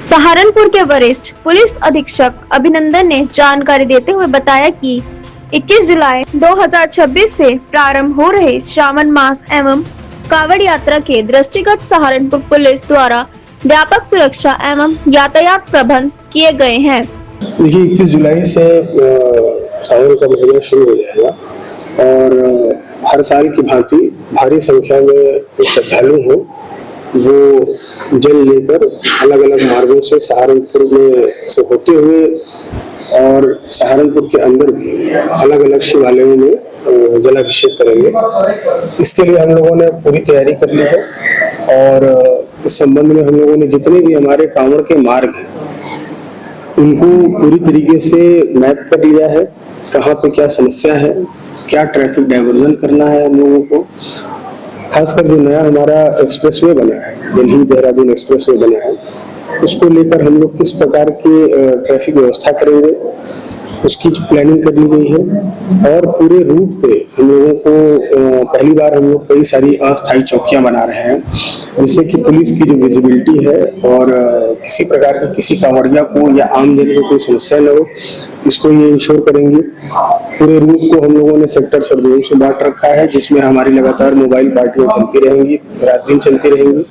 सहारनपुर के वरिष्ठ पुलिस अधीक्षक अभिनंदन ने जानकारी देते हुए बताया कि 21 जुलाई 2026 से प्रारंभ हो रहे श्रावण मास एवं कांवड़ यात्रा के दृष्टिगत सहारनपुर पुलिस द्वारा व्यापक सुरक्षा एवं यातायात प्रबंध किए गए हैं। देखिए 21 जुलाई से सावन का महीना शुरू हो जाएगा और हर साल की भांति भारी संख्या में श्रद्धालु हैं वो जल लेकर अलग अलग मार्गों से सहारनपुर में से होते हुए और सहारनपुर के अंदर भी अलग अलग शिवालयों में जलाभिषेक करेंगे। इसके लिए हम लोगों ने पूरी तैयारी कर ली है और इस संबंध में हम लोगों ने जितने भी हमारे कांवड़ के मार्ग हैं उनको पूरी तरीके से मैप कर लिया है। कहाँ पे क्या समस्या है, क्या ट्रैफिक डाइवर्जन करना है हम लोगों को। खासकर जो नया हमारा एक्सप्रेसवे बना है, दिल्ली देहरादून एक्सप्रेसवे बना है, उसको लेकर हम लोग किस प्रकार की ट्रैफिक व्यवस्था करेंगे उसकी प्लानिंग कर ली गई है। और पूरे रूट पे हम लोगों को पहली बार हम लोग कई सारी अस्थायी चौकियां बना रहे हैं जिससे कि पुलिस की जो विजिबिलिटी है और किसी प्रकार की किसी कांवड़िया को या आम जन को कोई समस्या न हो, इसको ये इंश्योर करेंगे। पूरे रूट को हम लोगों ने सेक्टर्स और जोन्स में बांट रखा है जिसमें हमारी लगातार मोबाइल पार्टियां चलती रहेंगी, रात दिन चलती रहेंगी।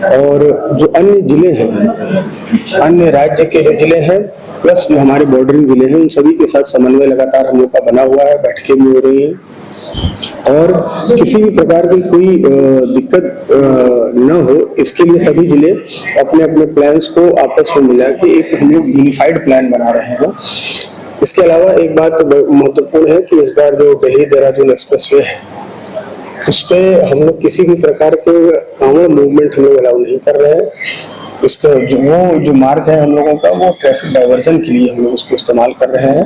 और जो अन्य जिले हैं, अन्य राज्य के जो जिले हैं प्लस जो हमारे बॉर्डरिंग जिले हैं, उन सभी के साथ समन्वय लगातार हम लोग का बना हुआ है, बैठकें भी हो रही हैं और किसी भी प्रकार की कोई दिक्कत न हो इसके लिए सभी जिले अपने अपने प्लान्स को आपस में मिला के एक हम लोग यूनिफाइड प्लान बना रहे हैं। इसके अलावा एक बात महत्वपूर्ण है कि इस बार जो दिल्ली देहरादून एक्सप्रेसवे है उस पे हम लोग किसी भी प्रकार के कांवड़ मूवमेंट हम लोग अलाउ नहीं कर रहे हैं। इसका जो मार्ग है हम लोगों का वो ट्रैफिक डाइवर्जन के लिए हम लोग उसको इस्तेमाल कर रहे हैं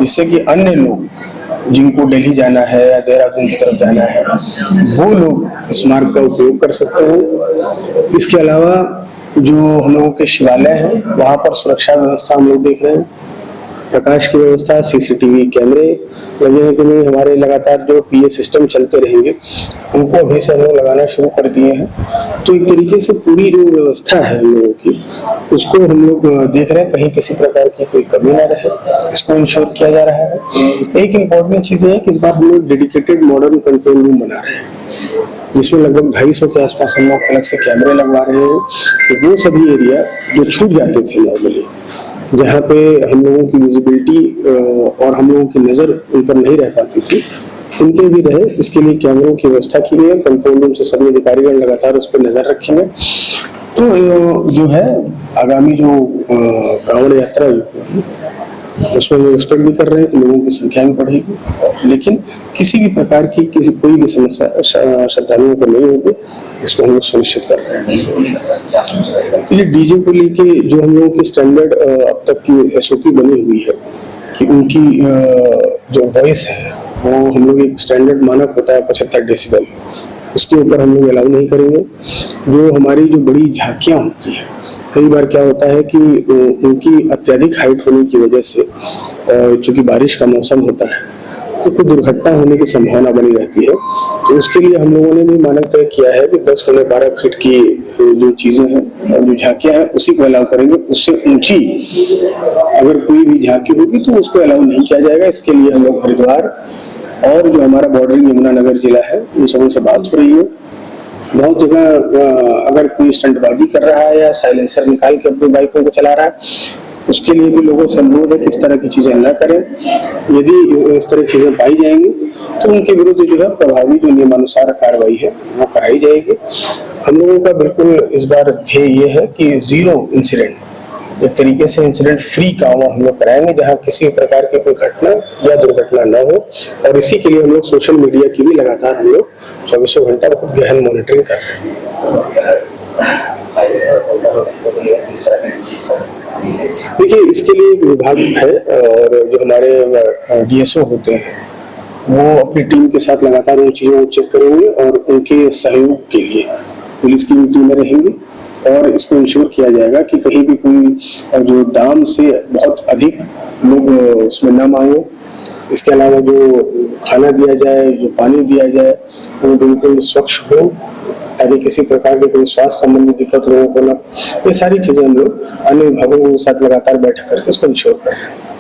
जिससे कि अन्य लोग जिनको दिल्ली जाना है या देहरादून की तरफ जाना है वो लोग इस मार्ग का उपयोग कर सकते हैं। इसके अलावा जो हम लोगों के शिवालय हैं वहाँ पर सुरक्षा व्यवस्था हम लोग देख रहे हैं, प्रकाश की व्यवस्था, सीसीटीवी कैमरे लगे हैं कि नहीं, हमारे लगातार जो पीए सिस्टम चलते रहेंगे उनको अभी से हम लोग लगाना शुरू कर दिए हैं। तो एक तरीके से पूरी जो व्यवस्था है हम लोगों की उसको हम लोग देख रहे हैं कहीं किसी प्रकार की कोई कमी ना रहे, इसको इंश्योर किया जा रहा है। एक इम्पोर्टेंट चीज है कि इस बार हम लोग डेडिकेटेड मॉडर्न कंट्रोल रूम बना रहे हैं जिसमें लगभग 250 के आसपास हम लोग अलग से कैमरे लगवा रहे हैं कि वो सभी एरिया जो छूट जाते थे नॉर्मली, जहाँ पे हम लोगों की विजिबिलिटी और हम लोगों की नजर उन पर नहीं रह पाती थी, उनके भी रहे। इसके लिए कैमरों की व्यवस्था की गई है। कंट्रोल रूम से सभी अधिकारीगण लगातार उस पर नजर रखेंगे। तो जो है आगामी जो कांवड़ यात्रा उसमें हम एक्सपेक्ट भी कर रहे हैं कि लोगों की संख्या भी बढ़ेगी, लेकिन किसी भी प्रकार की कोई भी समस्या श्रद्धालुओं को नहीं होगी, इसको हम लोग सुनिश्चित कर रहे हैं। ये डीजे को लेके जो हम लोगों की स्टैंडर्ड अब तक की एसओपी बनी हुई है कि उनकी जो वॉइस है वो हम लोग एक स्टैंडर्ड मानक होता है 75 डेसिबल, उसके ऊपर हम लोग अलाउ नहीं करेंगे। जो हमारी जो बड़ी झांकियां होती हैं, कई बार क्या होता है कि उनकी अत्यधिक हाइट होने की वजह से चूंकि बारिश का मौसम होता है तो कोई दुर्घटना होने की संभावना बनी रहती है। तो उसके लिए हम लोगों ने भी मानक तय किया है कि 10 गुने 12 फीट की जो चीजें हैं, जो झांकियां हैं, उसी को अलाउ करेंगे। उससे ऊंची अगर कोई भी झांकी होगी तो उसको अलाउ नहीं किया जाएगा। इसके लिए हम लोग हरिद्वार और जो हमारा बॉर्डरिंग यमुनानगर जिला है उन सबों से बात हो रही है। बहुत जगह अगर कोई स्टंटबाजी कर रहा है या साइलेंसर निकाल के अपनी बाइकों को चला रहा है, उसके लिए भी लोगों से अनुरोध है कि इस तरह की चीजें न करें। यदि इस तरह की चीजें पाई जाएंगी तो उनके विरुद्ध जो है प्रभावी जो नियमानुसार कार्रवाई है वो कराई जाएगी। हम लोगों का बिल्कुल इस बार ध्येय ये है कि 0 इंसिडेंट, एक तरीके से इंसिडेंट फ्री कांवड़ हम लोग कराएंगे जहां किसी प्रकार की कोई घटना या दुर्घटना न हो। और इसी के लिए हम लोग सोशल मीडिया की भी लगातार हम लोग 24 घंटा बहुत गहन मॉनिटरिंग कर रहे हैं। देखिए इसके लिए एक विभाग है और जो हमारे डीएसओ होते हैं वो अपनी टीम के साथ लगातार उन चीजों को चेक करेंगे और उनके सहयोग के लिए पुलिस की भी टीमें रहेंगी और इसको इंश्योर किया जाएगा कि कहीं भी कोई जो दाम से बहुत अधिक लोग उसमें न मांगे। इसके अलावा जो खाना दिया जाए, जो पानी दिया जाए, वो बिल्कुल स्वच्छ हो, ताकि किसी प्रकार की कोई स्वास्थ्य संबंधी दिक्कत लोगों को ना। ये सारी चीजें हम लोग अन्य विभागों के साथ लगातार बैठक करके उसको इंश्योर कर रहे हैं।